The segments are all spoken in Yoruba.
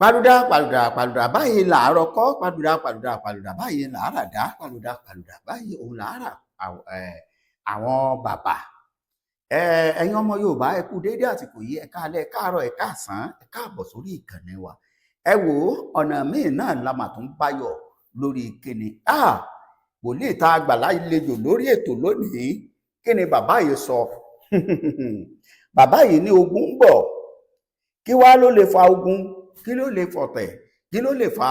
Pàlùdà pàlùdà pàlùdà báyìí làárọ̀ kọ́, pàlùdà pàlùdà pàlùdà báyìí làárà dá, pàlùdà pàlùdà báyìí òun làárà àwọn bàbá. Ẹ̀yin ọmọ Yorùbá ẹ kú déédé àsìkò yìí, ẹ káalẹ́, ẹ káàárọ̀, ẹ káàsán, ẹ káàbọ̀ sórí ìkànnì wa. Ẹ wò ó, ọ̀nà míì náà la mà tún báyọ̀ lórí kíni. Wòlíì tá a gbà lálejò lórí ètò lónìí, kí ni bàbá yìí sọ? Bàbá yìí ní ogun ń bọ̀. Kí wá ló lè fa ogun? Kí ló lè fọ̀tẹ̀? Kí ló lè fa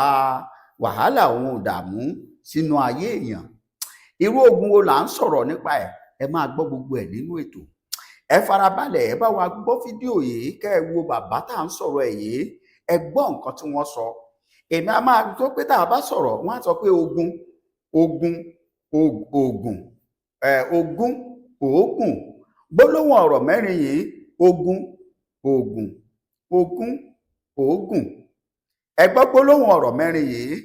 wàhálà òun ìdààmú sínú ayé èèyàn? Irú ogun wo là ń sọ̀rọ̀ nípa ẹ̀? Ẹ máa gbọ́ gbogbo ẹ̀ nínú ètò. Ẹ farabalẹ̀, ẹ bá wa gbọ́ fídíò yìí, kẹ́ ẹ wo bàbá tá à ń sọ̀rọ̀ ẹ̀ yìí, ẹ gbọ́ nǹkan tí wọ́n sọ. Èmi a máa tó pé tá a bá sọ̀rọ̀, wọ́n á sọ pé ogun, ogun, ogun, ogun, òógùn. Gbólóhùn ọ̀rọ̀ mẹ́rin yìí, ogun, ogun, ogun, òógùn. Ẹ gbọ́ gbólóhùn ọ̀rọ̀ mẹ́rin yìí,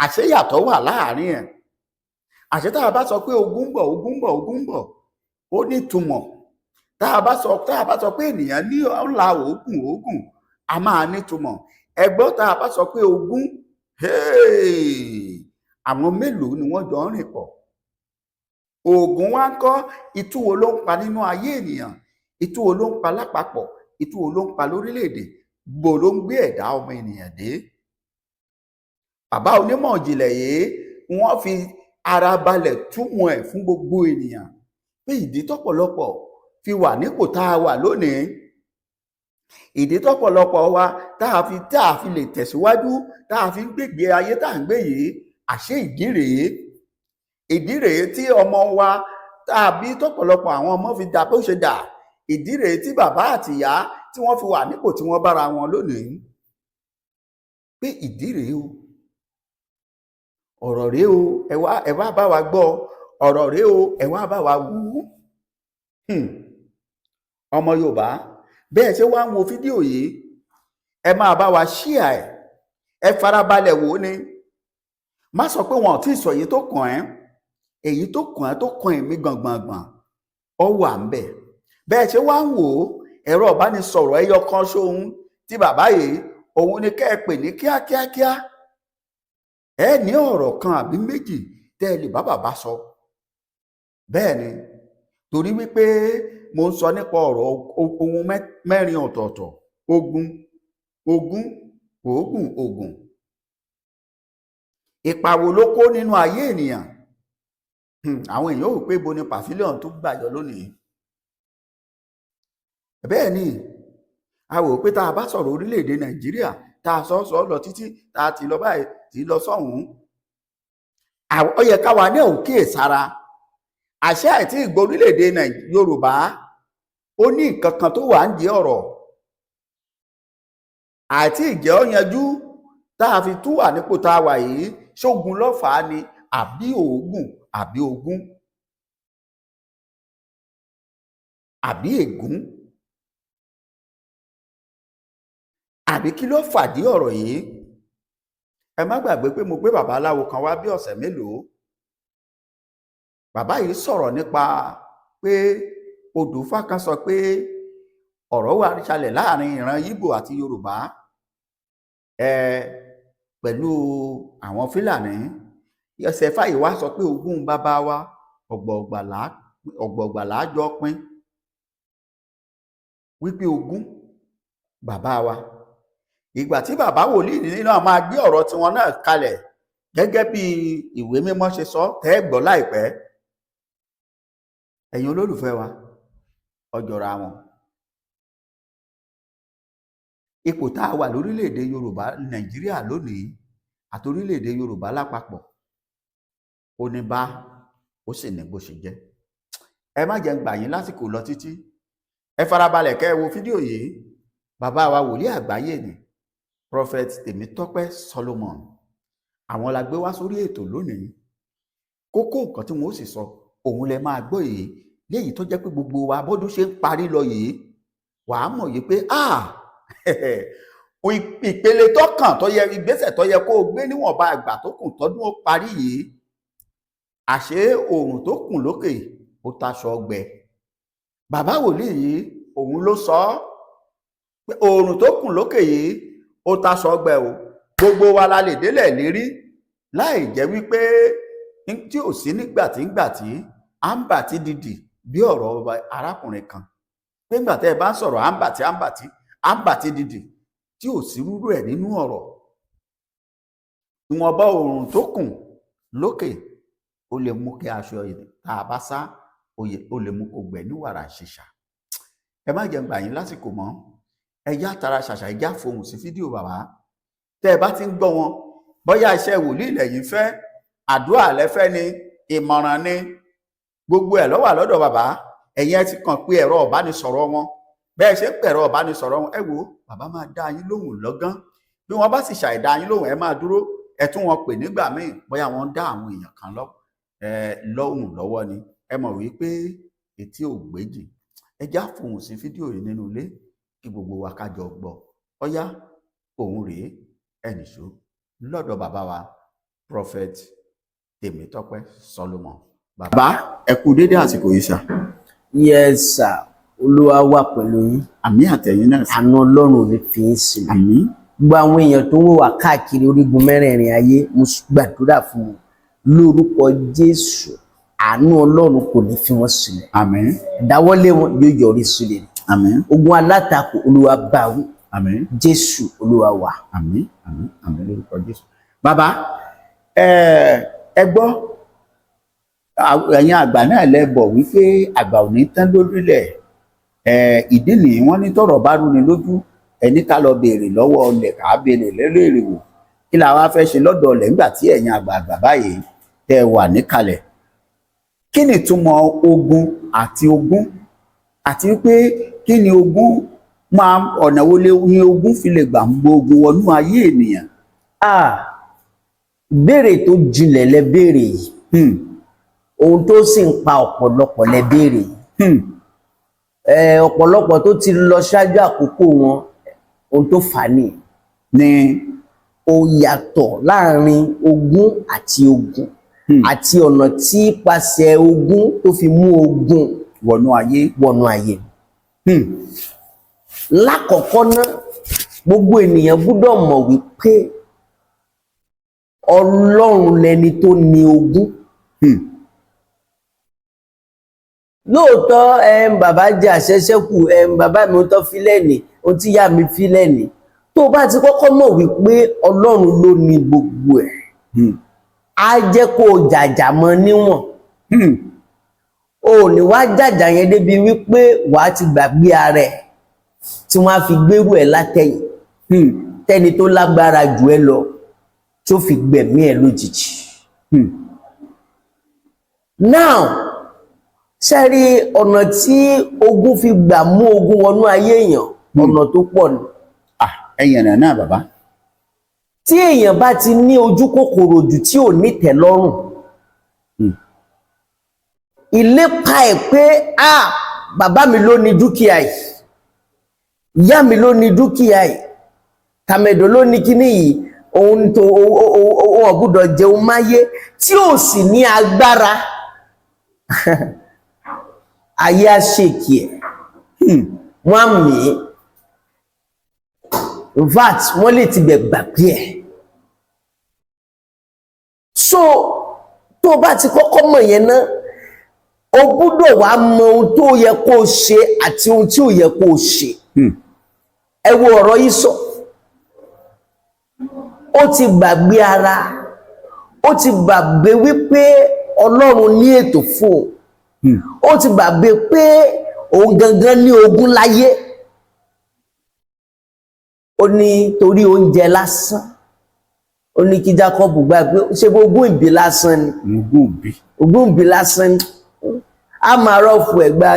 àṣeyàtọ̀ wà láàárín ẹ̀. Àṣé tá a bá sọ pé ogun ń bọ̀, ogun ń bọ̀, ogun ń bọ̀, ó ní ìtumọ̀. Tá a bá sọ pé ènìyàn ní ọ̀la òógùn, òógùn, a máa ní ìtumọ̀. Ẹ gbọ́ tá a bá sọ pé ogun, àwọn mélòó ni wọ́n jọ ń rìn pọ̀? Òògùn wá ń kọ́, itú wo ló ń pa nínú ayé ènìyàn? Itú wo ló ń pa lápapọ̀? Itú wo ló ń pa lórílẹ̀-èdè? Bò ló ń gbé ẹ̀dá ọmọ ènìyàn dé? Bàbá onímọ̀ ìjìnlẹ̀ yìí wọ́n fi ara balẹ̀ túmọ̀ ẹ̀ fún gbogbo ènìyàn pé ìdí tọ́pọ̀lọpọ̀ fi wà nípò tá a wà lónìí, ìdí tọ́pọ̀lọpọ̀ wa tá a fi lè tẹ̀síwájú, tá a fi ń gbègbè ayé tá à ń gbé yìí, àṣé ìdí rèé tí ọmọ wa tàbí tọ́pọ̀lọpọ̀ àwọn ọmọ fi dà bó ṣe dà, ìdí rèé tí bàbá àtìyá tí wọ́n fi wà nípò tí wọ́n bára wọn lónìí, pé ìdí rèé o, ọ̀rọ̀ rèé o, ẹ wá bá wa gbọ́, ọ̀rọ̀ rèé o, ẹ wá bá wa wú. Ọmọ Yorùbá, bẹ́ẹ̀ ṣe wá ń wo fídíò yìí, ẹ máa bá wa ṣíà ẹ̀, ẹ farabalẹ̀ wò ó ni. Má sọ pé wọn ò tí ì sọ èyí tó kàn ẹ́, èyí tó kàn ẹ́ tó kàn èmi gbọ̀ngbọ̀ngbọ̀n, ọ wà ń bẹ̀. Bẹ́ẹ̀ ṣe wá ń wò ó, ẹ̀rọ ìbánisọ̀rọ̀ ẹyọ kan ṣóhun tí bàbá yìí, òun ni kẹ́ ẹ pè ní kíákíákíá. Ẹ ní ọ̀rọ̀ kan àbí méjì tẹ́ ẹ lè bá bàbá sọ. Bẹ́ẹ̀ ni, torí wípé mo ń sọ nípa ọ̀rọ̀ ohun mẹ́rin ọ̀tọ̀ọ̀tọ̀: ogun, ogun, òógùn, ògùn. Ipa wo ló kó nínú ayé ènìyàn? Àwọn èèyàn ò pé bo ni pavilion tó gbàjọ lónìí. Bẹ́ẹ̀ ni, a wò pé tá a bá sọ̀rọ̀ orílẹ̀-èdè Nàìjíríà, tá a sọ lọ títí, tá a ti lọ báyìí, tí lọ sọ́hùn, ó yẹ káwa ní òkè sára. Àṣẹ àti ìgbò orílẹ̀-èdè Yorùbá, ó ní nǹkan kan tó wà ń di ọ̀rọ̀ àti ìjẹ́ ó yanjú tá a fi tún wà nípò tá a wà yìí. Ṣógun ló fà á ni àbí òógùn, àbí ogún, àbí ègún, àbí kí ló fàdí ọ̀rọ̀ yìí? Ẹ má gbàgbé pé mo gbé bàbá aláwo kan wá bí ọ̀sẹ̀ mélòó. Bàbá yìí sọ̀rọ̀ nípa pé Odùfá kan sọ pé ọ̀rọ̀ wà ṣẹlẹ̀ láàrin ìran Ìgbò àti Yorùbá pẹ̀lú àwọn Fúlàní. Ẹsẹ̀ Ifá yìí wá sọ pé ogún bàbá wa ọ̀gbọ̀gbàlà jọ pín, wípé ogún bàbá wa. Ìgbà tí bàbá wòlíì nínú àwọn máa gbé ọ̀rọ̀ tiwọn náà kalẹ̀ gẹ́gẹ́ bí ìwé mímọ́ ṣe sọ, tẹ́ ẹ gbọ́ láìpẹ́. Ẹ̀yin olólùfẹ́ wa, ọjọ́ra wọn. Ipò tá a wà lórílẹ̀-èdè Yorùbá, Nàìjíríà lónìí, àti orílẹ̀-èdè Yorùbá lápapọ̀, ó ní bá, ó sì ní bó ṣe jẹ́. Ẹ má jẹ́ ń gbà yín lásìkò lọ títí. Ẹ farabalẹ̀ kẹ́ ẹ wo fídíò yìí. Bàbá wa wòlíì àgbáyé ni Prophet Tèmítọ́pẹ́ Solomon, àwọn la gbé wá sórí ètò lónìí. Kókó nǹkan tí wọ́n ó sì sọ, òun lẹ máa gbọ́ yìí, léyìí tó jẹ́ pé gbogbo wa bọ́dún ṣe ń parí lọ yìí, wàá mọ̀ yìí pé ìpele tó kàn tó yẹ, ìgbésẹ̀ tó yẹ kó o gbé níwọ̀nba àgbà tó kùn tọ́dún ó parí yìí, àṣé oòrùn tó kùn lókè ó taṣọ ọgbẹ. Bàbá wòlíì yìí òun ló sọ pé oòrùn tó kùn lókè yìí ó taṣọ ọgbẹ o gbogbo wa la lè délẹ̀ lérí láì jẹ́ wípé tí ò sí nígbà tí à ń bà tí dìdì bí ọ̀rọ̀ arákùnrin kan pé nígbà tẹ́ ẹ bá ń sọ̀rọ̀ à ń bà tí dìdì tí ò sí rúrú ẹ̀ nínú ọ̀rọ̀ ìwọ̀nba oòrùn tó kùn lókè ó lè mú kí aṣọ tá a bá sá ó lè mú kó gbẹ ní wàrà ṣìṣà. Ẹ má jẹ́ n gbà yín lásìkò mọ́, ẹ já tara ṣàṣà, ẹ já fohùn sí fídíò bàbá. Tẹ́ ẹ bá ti ń gbọ́ wọn, bóyá iṣẹ́ wòlíì lẹ́yìn fẹ́, àdúrà lẹ́fẹ́ ni, ìmọ̀ràn ni, gbogbo ẹ̀ ló wà lọ́dọ̀ bàbá. Ẹ̀yin ẹ ti kàn pé ẹ̀rọ ìbánisọ̀rọ̀ wọn, bẹ́ẹ̀ ṣe ń pẹ̀rọ ìbánisọ̀rọ̀ wọn, ẹ wò bàbá máa dá yín lóhùn lọ́gán. Bí wọ́n bá sì ṣàìdá yín lóhùn, ẹ máa dúró, ẹ tún wọn pè nígbà míì, bóyá wọ́n ń dá àwọn èèyàn kan lóhùn lọ́wọ́ ni. Ẹ mọ̀ wípé etí ò gbéjì. Ẹ já fohùn sí fídíò yìí nínú ilé kí gbogbo wa ká jọ gbọ́. Ọ̀yá òun rèé ẹnìṣó lọ́dọ̀ bàbá wa Prophet Tèmítọ́pẹ́ Solomon. Bàbá ẹ kú dédé àsìkò yìí sà. Yes sir, Olúwa wà pẹ̀lú yín. Àmín àtẹ̀yìn náà. Àánú Ọlọ́run ò ní fi yín sílẹ̀. Àmín. Gbogbo àwọn èèyàn tó ń wò wá káàkiri orígun mẹ́rẹ̀ẹ̀rin ayé, mo gbàdúrà fún wọn lórúkọ Jésù. Àánú Ọlọ́run kò ní fi wọ́n sílẹ̀. Àmín. Ìdáwọ́lé wọn yóò yọrí sílẹ̀. Àmín. Ogun alátakò Olúwa bá wí. Àmín. Jésù Olúwa wà. Àmín. Àmín. Àmín lórúkọ Jésù. Bàbá ẹ gbọ́ ẹ̀yin àgbà náà lẹ́bọ̀ wípé àgbà ò ní tán lórílẹ̀. Ìdí nìyí wọ́n ní tọ́rọ̀ bá rúni lójú ẹni ká lọ béèrè lọ́wọ́ ọlẹ̀ ká béèrè lélẹ́rìí wò kí la wá fẹ́ ṣe lọ́dọ̀ ọlẹ̀ nígbà tí ẹ̀yin àgbààgbà báyìí tẹ́ wà níkàlẹ̀. Kí ni ìtumọ̀ ogun àti wípé kí ni ogun ọ̀nà wo ni ogun fi lè gbà ń gbógun wọnú ayé ènìyàn? Béèrè tó jinlẹ̀ lẹ béèrè yìí. Ohun tó sì ń pa ọ̀pọ̀lọpọ̀ lẹ béèrè yìí. Ọ̀pọ̀lọpọ̀ tó ti lọ ṣáájú àkókò wọn, ohun tó fà á ni ó yàtọ̀ láàrin ogun àti ogun. Àti ọ̀nà tí pàṣẹ ogun tó fi mú ogun wọnú ayé. Lákọ̀ọ́kọ́ náà, gbogbo ènìyàn gbọ́dọ̀ mọ̀ wípé Ọlọ́run lẹni tó ní ogun. Lóòótọ́ bàbá jẹ́ àṣẹ́ṣẹ́kù, bàbá mi tó fílẹ̀ ní, ohun tí ìyá mi fílẹ̀ ní. Tó bá ti kọ́kọ́ mọ̀ wípé Ọlọ́run ló ní gbogbo ẹ̀, á jẹ́ kó jàjà mọ́ níwọ̀n. O ní wá jàjà yẹn débi wípé wàá ti gbàgbé ara ẹ̀ tí wọ́n á fi gbérù ẹ̀ látẹ̀yìn. Tẹ́ni tó lágbára jù ẹ́ lọ tó fi gbẹ̀mí ẹ̀ lójijì. Now, ṣẹ́rí ọ̀nà tí ogun fi gbà mú ogun wọnú ayé èèyàn, ọ̀nà tó pọ̀ ni. Ẹ̀yìn ẹ̀nà náà bàbá. Tí èèyàn bá ti ní ojú kòkòrò jù tí ò ní tẹ́lọ́rùn, ìlépa ẹ̀ pé bàbá mi ló ní dúkìá yìí, ìyá mi ló ní dúkìá yìí, tàmẹ̀dò ló ní kíní yìí, òun tó ò gbọ́dọ̀ jẹun máyé tí ò sì ní agbára. Ayé á ṣèkì ẹ̀, wọ́n á mì í, in fact wọ́n lè ti bẹ̀ gbàgbé ẹ̀. So tó bá ti kọ́kọ́ mọ̀ yẹn náà, o gbọ́dọ̀ wá mọ ohun tó yẹ kó o ṣe àti ohun tí ò yẹ kó o ṣe. Ẹ wo ọ̀rọ̀ yìí sọ, ó ti gbàgbé ara, ó ti gbàgbé wípé Ọlọ́run ní ètò fún òun. Ó ti gbàgbé pé òun gangan ní ogun láyé. Ó ní torí oúnjẹ lásán, ó ní kí Jacob gbà pé ṣe ogún ìbí lásán ni. Ogún ìbí lásán ni. A máa rọ́ọ̀fù ẹ̀ gbà.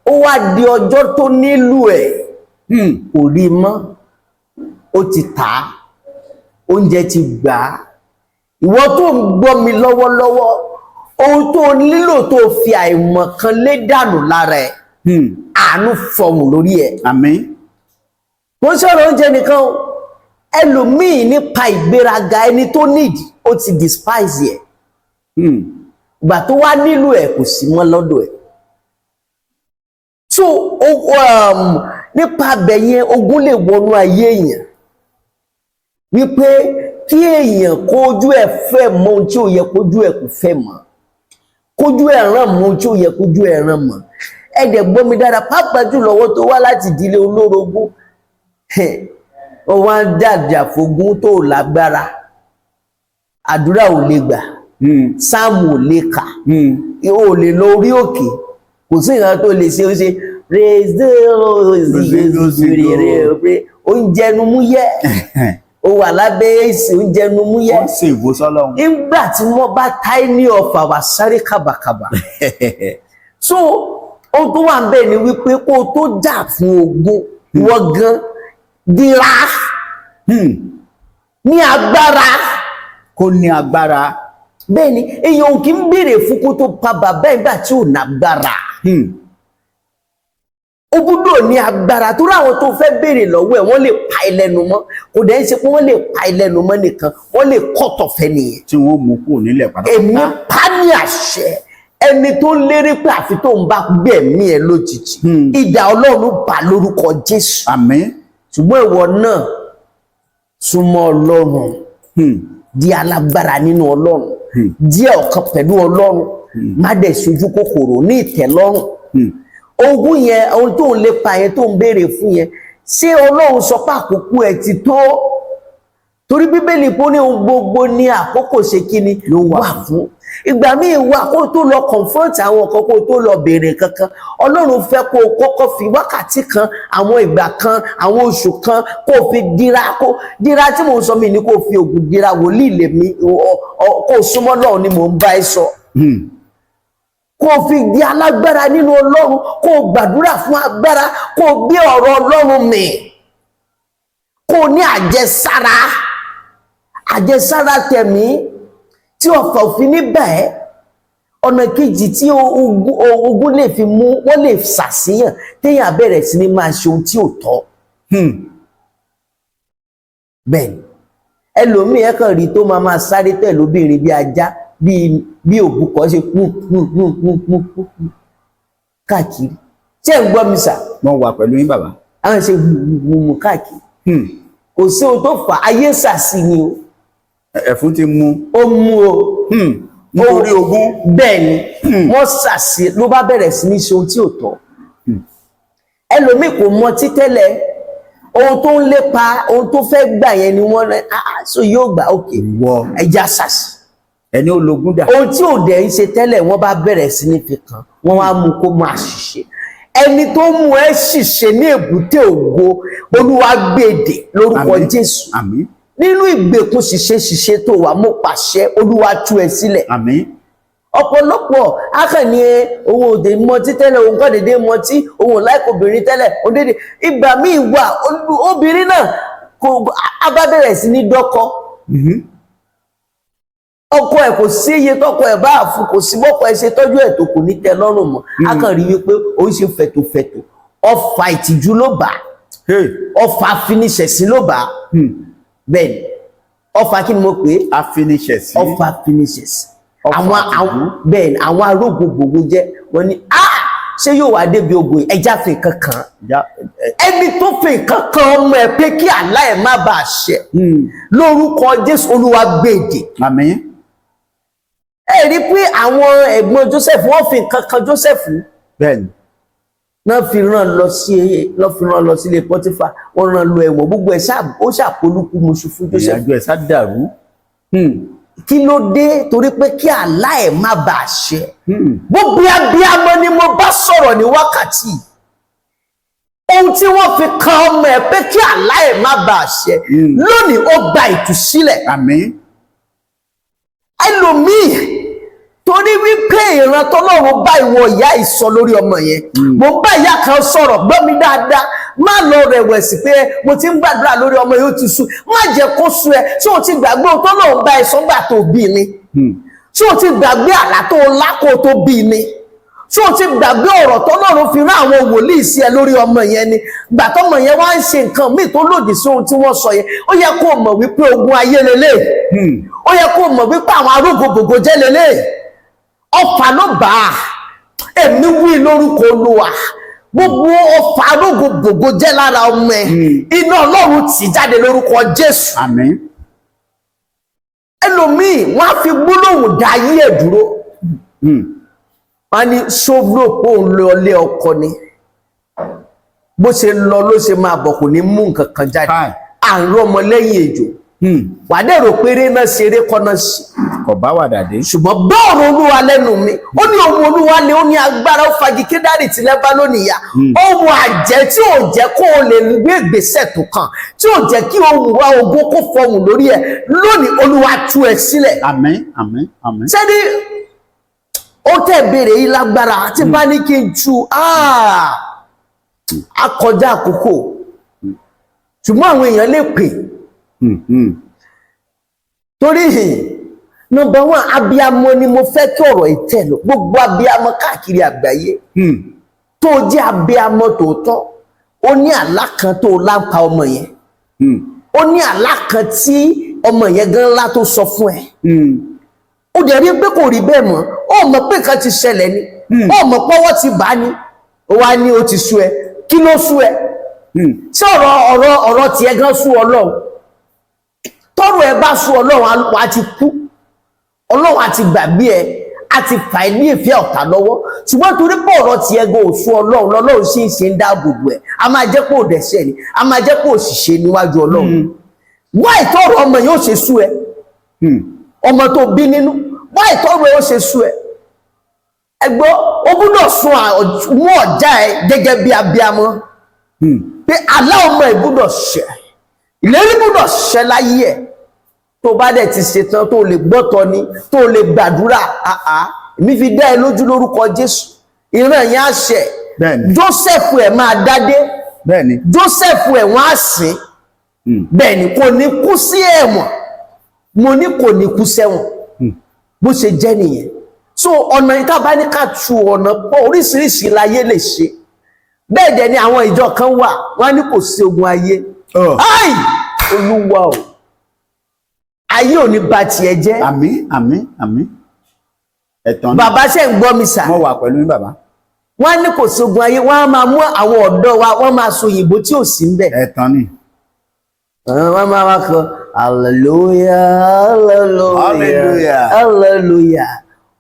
Ó wá di ọjọ́ tó nílò ẹ̀, kò rí mọ́. Ó ti tà á, oúnjẹ ti gbà á. Ìwọ tó ń gbọ́ mi lọ́wọ́lọ́wọ́, ohun tó nílò tó fi àìmọ̀kan lé dànù lára ẹ̀, àánú fọhùn lórí ẹ̀. Àmín. Mo sọ̀rọ̀ oúnjẹ nìkan o, ẹlòmíì nípa ìgbéraga ẹni tó nídìí ó ti despise ẹ̀. Ìgbà tó wá nílò ẹ̀ kò sí mọ́ lọ́dọ̀ ẹ̀. So nípa abẹ yẹn ogun lè wọnú ayé èèyàn. wípé kí èèyàn kójú ẹ̀ fẹ́ mọ ohun tí ó yẹ kójú ẹ̀ kò fẹ́ mọ̀, kójú ẹ̀ ràn mọ ohun tí ó yẹ kójú ẹ̀ ràn mọ̀. Ẹ dẹ̀ gbọ́ mi dára, pàápàá jùlọ owó tó wá láti ìdílé olórogún, ó wá ń dàjà fógún tó lágbára, àdúrà ò lè gbà, sáàmù ò lè kà, ò lè lọ orí òkè, kò sí nǹkan tó lè ṣe, ó ṣe oúnjẹ nu mú yẹ, ó wà lábẹ́ èsì oúnjẹ nu mú yẹ. Wọ́n sì wò sọ́lọ́run. Nígbà tí wọ́n bá táì ní ọ̀fà wà sáré kàbàkàbà. So ohun tó wà ń bẹ̀ ni wípé kó o tó jà fún ogun, wọ́n gan dira ní agbára. Kó ní agbára. Bẹ́ẹ̀ ni èèyàn ò kí ń béèrè fún kó tó pa bàbá ìgbà tí ò nágbára. Ó gbọ́dọ̀ ní agbára torí àwọn tó fẹ́ béèrè lọ́wọ́ ẹ̀ wọ́n lè pa ẹlẹ́nu mọ́, kò dẹ̀ ń ṣe pé wọ́n lè pa ẹlẹ́nu mọ́ nìkan, wọ́n lè kọ́tọ̀ fẹ́ nìyẹn. Tí wọ́n mú kúrò nílẹ̀ pátápátá. Èmi pa ní àṣẹ, ẹni tó ń lérí pé àfi tó ń bá gbẹ̀mí ẹ lójijì, idà Ọlọ́run bà lórúkọ Jésù. Àmín. Ṣùgbọ́n ìwọ náà súnmọ́ Ọlọ́run, di alágbára nínú Ọlọ́run, díẹ̀ ọ̀kan pẹ̀lú Ọlọ́run, má dẹ̀ sojú kòkòrò ní ìtẹ́lọ́rùn. Ogun yẹn, ohun tó ń lépa yẹn tó ń béèrè fún yẹn, ṣé Ọlọ́run sọ pé àkókò ẹ ti tó? Torí Bíbélì pé ó ní ohun gbogbo ní àkókò ṣe kíni ló wà fún. Ìgbà míì wà kó tó lọ confront àwọn kan, kó tó lọ béèrè kankan, Ọlọ́run fẹ́ kó o kọ́kọ́ fi wákàtí kan, àwọn ìgbà kan, àwọn oṣù kan kó o fi dira, kó dira tí mò ń sọ mí ni kó o fi ògùn dira, wòlíì lèmi, kó o súnmọ́ Ọlọ́run ni mò ń bá ẹ sọ. Kó o fi di alágbára nínú Ọlọ́run, kó o gbàdúrà fún agbára, kó o gbé ọ̀rọ̀ Ọlọ́run mì, kó o ní àjẹsára tẹ̀mí tí ọ̀fà òfin ní bẹ́ẹ̀. Ọ̀nà kejì tí ogun lè fi mú, wọ́n lè ṣàṣìyàn téèyàn bẹ̀rẹ̀ sí ní máa ṣe ohun tí ò tọ́. Bẹ́ẹ̀ni ẹlòmíì ẹ kàn rí tó máa sáré tẹ̀ lóbìnrin bí ajá, bí òbúkọ ṣe káàkiri. Ṣé ń gbọ́ mi sà? Wọ́n wà pẹ̀lú yín bàbá. Àwọn ṣe wùwùwù káàkiri. Kò sí ohun tó fà, ayé ṣàṣì ni o. Ẹ̀fún ti mú. Ó mú o. Nítorí ogun. Bẹ́ẹ̀ ni wọ́n ṣàṣì ló bá bẹ̀rẹ̀ sí ní ṣe ohun tí ò tọ́. Ẹlòmíì kò mọ títẹ́lẹ̀, ohun tó ń lépa, ohun tó fẹ́ gbà yẹn ni wọ́n rẹ̀ so yóò gbà òkè ẹja ṣàṣì. Ẹni ológun dà. Ohun tí ò dẹ̀ ń ṣe tẹ́lẹ̀ wọ́n bá bẹ̀rẹ̀ sí ní fi kàn, wọ́n wá mú kó máa ṣìṣe. Ẹni tó mú ẹ ṣìṣe ní èbúté ògo, Olúwa gbèdè lórúkọ Jésù. Àmín. Nínú ìgbèkùn ṣìṣe tó wà, mo pàṣẹ, Olúwa tú ẹ sílẹ̀. Àmín. Ọ̀pọ̀lọpọ̀ akànnì òun òde mọtí tẹ́lẹ̀, òun kọ́ dédé mọtí, òun láìkò obìnrin tẹ́lẹ̀, òun dédé. Ìgbà míì wà obìnrin náà a bá bẹ̀rẹ̀ sí ní dọ́kọ. Ọkọ ẹ̀ kò sí iye tọkọ ẹ̀ bá fún, kò sí bọ́kọ ẹ̀ ṣe tọ́jú ẹ̀ tó kò ní tẹ́ lọ́rùn mọ́. A kàn rí wípé ó ń ṣe fẹ̀tòfẹ̀tò, ọfà ìtìjú ló bá, ọfà afiniṣẹ̀sí ló bá. Bẹ́ẹ̀ni ọfà kí ni mo pè é? Afiniṣẹ̀sí. Ọfà afiniṣẹ̀sí. Bẹ́ẹ̀ni àwọn arógun gbogbo jẹ́ wọ́n ní ṣé yóò wá débi ogun ẹja fi nǹkan kan. Ẹni tó fi nǹkan kan ọmọ ẹ pé kí àlá ẹ má bàa ṣẹ, lórúkọ Jésù Olúwa gbèdè. Àmín. Ẹ rí pé àwọn ẹ̀gbọ́n Joseph wọ́n fi nǹkan kan Joseph. Bẹ́ẹ̀ni. Náà fi rán lọ sí ilé Pọ́tífà, wọ́n rán lọ ẹ̀wọ̀n, gbogbo ẹ̀ ó ṣàpolúkú muṣu fún Joseph. Ìrìnàjò ẹ̀ sá dàrú. Kí ló dé? Torí pé kí àlá ẹ̀ má bàa ṣẹ. Gbogbo abiyamọ ni mo bá sọ̀rọ̀ ní wákàtí. Ohun tí wọ́n fi kan ọmọ ẹ̀ pé kí àlá ẹ̀ má bàa ṣẹ, lónìí ó gba ìtúsílẹ̀. Àmín. Ẹlòmíì torí wípé ìran tọ́lọ́run bá ìwọ ìyá ìsọ lórí ọmọ yẹn, mo bá ìyá kan sọ̀rọ̀, gbọ́ mi dáadáa, má lọ rẹ̀wẹ̀sì pé mo ti ń gbàdúrà lórí ọmọ yóò ti sú, má jẹ́ kó sú ẹ. Ṣé o ti gbàgbé ohun tọ́lọ́run bá ẹ sọ́gbà tó bí ni? Ṣé o ti gbàgbé àlá tó lákò tó bí ni? Ṣé o ti gbàgbé ọ̀rọ̀ tọ́lọ́run fi rán àwọn wòlíì sí ẹ lórí ọmọ yẹn ni? Gbà tọ́mọ yẹn wá ń ṣe nǹkan míì tó lòdì sí ohun tí wọ́n sọ yẹn, ó yẹ kó mọ̀ wípé ogun ayé lélẹ̀. Ó yẹ kó mọ̀ wípé àwọn arógun gbogbo jẹ́ lélẹ̀. Ọfà ló bá a. Èmi wí lórúkọ Olúwa, gbogbo ọfà arógbogbògo jẹ́ lára ọmọ ẹ̀ iná Ọlọ́run tì jáde lórúkọ Jésù. Àmín. Ẹlòmíì wọ́n á fi gbólóhùn dá ayé ẹ̀ dúró. Wọ́n ní sóbúrò pé òun lọ ilé ọkọ ni bó ṣe lọ ló ṣe máa bọ̀ kò ní mú nǹkan kan jáde. Àrùn ọmọ lẹ́yìn ejò. Wàdé rò péré náà ṣeré kọ́nà sí. Kò bá wà dàdé. Ṣùgbọ́n bọ́ọ̀rù Olúwa lẹ́nu mi ó ní ohun Olúwa lé ó ní agbára ó fagi Kédárì tí lẹ́bá lónìí ya ohun àjẹ́ tí ò jẹ́ kó o lè gbé ìgbésẹ̀ tó kàn tí ò jẹ́ kí ohun wa ogun kó fọhùn lórí ẹ̀ lónìí Olúwa tú ẹ sílẹ̀. Àmín, àmín, àmín. Ṣẹ́ni ó tẹ̀ béèrè yìí lágbára àti bá ní kí n tú akọjá àkókò ṣùgbọ́n àwọn èèyàn lè pè torí number one abiyamọ ni mo fẹ́ kí ọ̀rọ̀ ìtẹ̀ lọ gbogbo abiyamọ káàkiri àgbáyé tó jẹ́ abiyamọ tòótọ́ ó ní àlá kan tó láǹpa ọmọ yẹn ó ní àlá kan tí ọmọ yẹn gan ńlá tó sọ fún ẹ ó dẹ̀ rí pé kò rí bẹ́ẹ̀ mọ́ ó mọ̀ pé nǹkan ti ṣẹlẹ̀ ni ó mọ̀ pọ́wọ́ ti bá ní ó wá ní ó ti sú ẹ kí ló sú ẹ ṣé ọ̀rọ̀ tiẹ̀ gan sú Ọlọ́run tọ́rọ̀ ẹ bá sú Ọlọ́run á ti kú Ọlọ́run àti gbàgbé ẹ àti fà ẹ ní ìfẹ́ ọ̀tá lọ́wọ́ ṣùgbọ́n torí pé ọ̀rọ̀ tiẹ̀ gan ò sú Ọlọ́run lọ́lọ́run sì ń ṣe ń dáàbò bò ẹ a máa jẹ́ pé ò dẹ̀ṣẹ̀ ni a máa jẹ́ pé ò sì ṣe níwájú Ọlọ́run wá ìtọ́rọ̀ ọmọ yóò ṣe sú ẹ ọmọ tó bí nínú wá ìtọ́rọ̀ yóò ṣe sú ẹ ẹgbọ́ ó gbúdọ̀ sun mú ọ̀já ẹ gẹ́gẹ́ bí abiyamọ pé àlá ọmọ ẹ gbúdọ̀ ṣẹ ìlérí gbúdọ̀ ṣẹ láyé ẹ tó bá dẹ̀ ti ṣetán tó lè gbọ́tọ̀ ni tó lè gbàdúrà èmi fi dá ẹ lójú lórúkọ Jésù ìran yẹn á ṣẹ Joseph ẹ máa dádé Joseph ẹ wọ́n á sìn bẹ́ẹ̀ ni kò ní kú sí ẹ̀wọ̀n mo ní kò ní kú sẹ́wọ̀n bó ṣe jẹ́ nìyẹn so ọ̀nà ìta bá ní ká tu ọ̀nà pọ̀ oríṣiríṣi láyé lè ṣe bẹ́ẹ̀ dẹ̀ ni àwọn ìjọ kan wà wọ́n á ní kò sí ogun ayé ai Olúwa o ayé ò ní ba tiẹ̀ jẹ́. Àmín, àmín, àmín. Ẹ̀tàn ni. Bàbá ṣe ń gbọ́ mi sà. Mo wà pẹ̀lú yín bàbá. Wọ́n ní kò sógun ayé wọ́n á máa mú àwọn ọ̀dọ́ wa wọ́n máa sọ òyìnbó tí ò sí ń bẹ̀. Ẹ̀tàn ni. Wọ́n máa wá kọ hallelujah hallelujah hallelujah.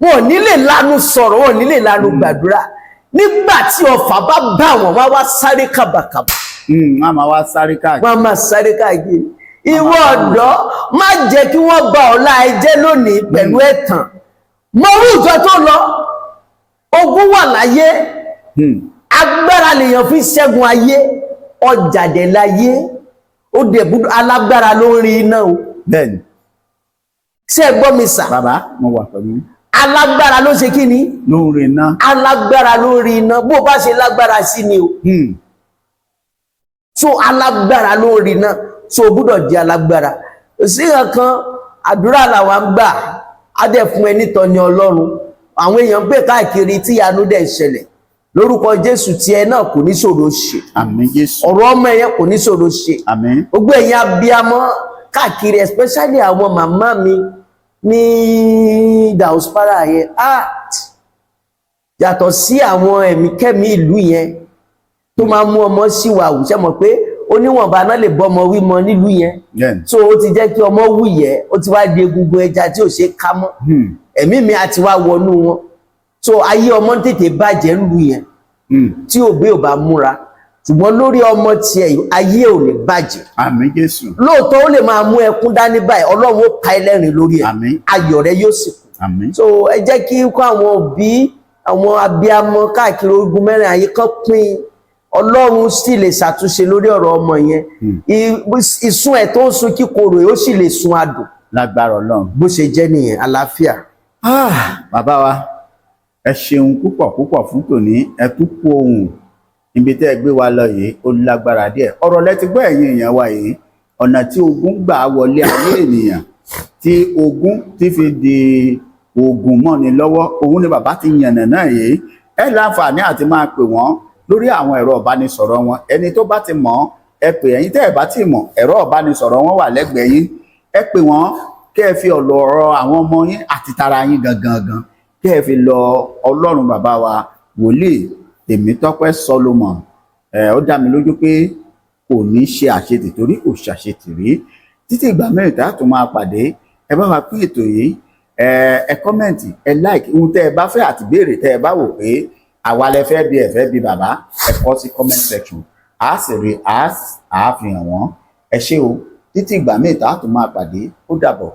Wọn ò ní lè lanu sọ̀rọ̀ wọn ò ní lè lanu gbàdúrà nígbà tí ọfà bá bá wọn wá wá sáré kàbàkàbà. Wọ́n máa wá sáré káàkiri. Wọ́n máa sáré káàkiri. Ìwọ ọ̀dọ́ má jẹ́ kí wọ́n bà ọ̀la ẹ jẹ́ lónìí pẹ̀lú ẹ̀tàn mọ orú ìjọ tó lọ ogun wà láyé agbára lèèyàn fi ṣẹ́gun ayé ọjàdẹ láyé ó dẹ̀ búdó alágbára lórí iná o bẹ́ẹ̀ni ṣé ẹ gbọ́ mi sà bàbá mo wà pẹ̀lú alágbára ló ṣe kí ni lórí iná alágbára lórí iná bó bá ṣe lágbára sí ni o so alágbára lórí iná so gbọ́dọ̀ di alágbára sí nǹkan àdúrà làwa ń gbà á dẹ̀ fún ẹni tọ́ ní Ọlọ́run àwọn èèyàn pè káàkiri tí ìyanu dẹ̀ ṣẹlẹ̀ lórúkọ Jésù tí ẹ náà kò ní ṣòro ṣe àmín Jésù ọ̀rọ̀ ọmọ ẹ̀yẹn kò ní ṣòro ṣe àmín gbogbo ẹ̀yin abiyamọ káàkiri especially àwọn màmá mi ní diaspora yẹn yàtọ̀ sí àwọn ẹ̀mí kẹ́mi ìlú yẹn tó máa mú ọmọ síwáwù ṣe mọ̀ pé oníwọ̀nba náà lè bọ́ ọmọ wímọ nílùú yẹn so ó ti jẹ́ kí ọmọ wúyẹ́ ó ti wá di egungun ẹja tí ò ṣe ká mọ́ ẹ̀mí mi àti wá wọnú wọn so ayé ọmọ tètè bàjẹ́ nílùú yẹn tí òbí ò bá múra ṣùgbọ́n lórí ọmọ tiẹ̀ ayé ò ní bàjẹ́ àmín Jésù lóòótọ́ ó lè máa mú ẹkún dání báyìí Ọlọ́run ó pa ẹlẹ́rìn lórí ẹ̀ àmín ayọ̀ rẹ yóò sì kú àmín so ẹ jẹ́ kí kó àwọn òbí àwọn abiyamọ káàkiri ogun mẹ́rin ayé kan pín Ọlọ́run sì lè ṣàtúnṣe lórí ọ̀rọ̀ ọmọ yẹn ìsun ẹ̀ tó ń sun kíkorò yóò sì lè sun adùn lágbára Ọlọ́run bó ṣe jẹ́ nìyẹn àlàáfíà. Bàbá wa ẹ ṣeun púpọ̀ púpọ̀ fún tòní ẹ tún kú ohun ibi tẹ́ ẹ gbé wa lọ yìí ó lágbára díẹ̀ ọ̀rọ̀ lẹ ti gbọ́ ẹ̀yin èèyàn wa yìí ọ̀nà tí ogun gbà wọlé ayé ènìyàn tí ogun ti fi di ogun mọ́ni lọ́wọ́ òun ni bàbá ti yànnà náà yìí ẹ láǹfààní àti máa pè wọ́n lórí àwọn ẹ̀rọ ìbánisọ̀rọ̀ wọn ẹni tó bá ti mọ̀ ẹ pè ẹ̀yin tẹ́ ẹ bá ti mọ̀ ẹ̀rọ ìbánisọ̀rọ̀ wọn wà lẹ́gbẹ̀ẹ́ yín ẹ pè wọ́n kẹ́ ẹ fi ọ̀rọ̀ àwọn ọmọ yín àti tara yín gangan kẹ́ ẹ fi lọ Ọlọ́run bàbá wa wòlíì Tèmítọ́pẹ́ Solomon ó dá mi lójú pé kò ní ṣe àṣetì torí kò ṣàṣetì rí. Títí ìgbà mẹ́rin tá a tún máa pàdé, ẹ bá wa pín ètò yìí, ẹ kọ́mẹ̀ntì, ẹ like ohun tẹ́ ẹ bá fẹ́ àti béèrè tẹ́ ẹ bá wò pé àwa lẹ fẹ́ bí ẹ fẹ́ bí bàbá, ẹ kọ sí comment section, a sì rí a fi hàn wọ́n. Ẹ ṣé o, títí ìgbà mẹ́rin tá a tún máa pàdé, ó dàbọ̀.